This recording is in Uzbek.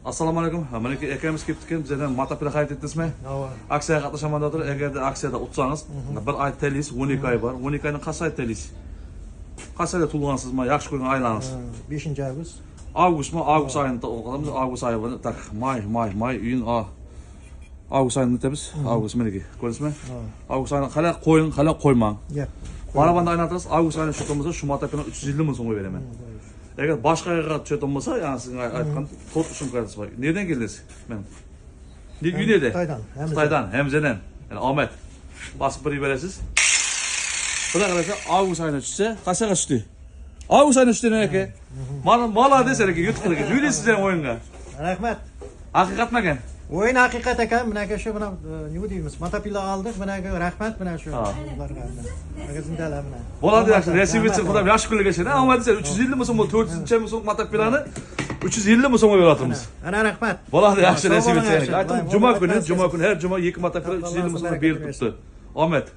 Assalomu alaykum. Mana akamiz kelib ketgan, bizdan matapila xarid etdingizmi? Aksiyaga qatnashamandadir. Agarda aksiyada o'tsangiz, bir oy to'laysiz, 12 oy bor. 12 oydan qancha oy to'laysiz? Qancha oyda to'lgansizmi? Yaxshi ko'rgan oylaringiz. 5-avgust. Avgustmi? Avgust oyida o'qilamiz. Avgust oyi bor. Tak, may, iyun, avgust oyida o'tamiz. Avgust meniki. Ko'rdingizmi? Avgust oyida qalay qo'ying, qalay qo'ymang. Barabanda aylantirasiz. Avgust oyida shutimizda shu matapini 350 ming so'mga beraman. Eğer başka yerga çötüm olsa, yani sizin aytgan 4 kredisi var. Nereden geldiniz? Men. Nerede? Xitoydan, Hemzeden. Yani Ahmet. Basıp bir veresiz. Bular qarasa avgust oyida tushsa, qanchaga tushdi? Avgust oyida tushdi nega? Mana mala desalik, yutqilga. Yurasizlar o'yinga. Rahmat. Haqiqatmi ekan? O'yin haqiqat ekan. Bunaqa shu nima deymiz? Matapila oldik. Bunaqa rahmat buna shu. Magazindalar buna. Bo'ladi yaxshi. Resivitsi xudoy yaxshi kunlarga kelsin. Ahmet desa 350 ming so'm, 400 ming so'm matapilani 350 ming so'mga beryapmiz. Ana rahmat. Bo'ladi yaxshi resivitsi. Aytdim, juma kuni, her juma 2 matapila 350 ming so'mga berib turibdi. Ahmet.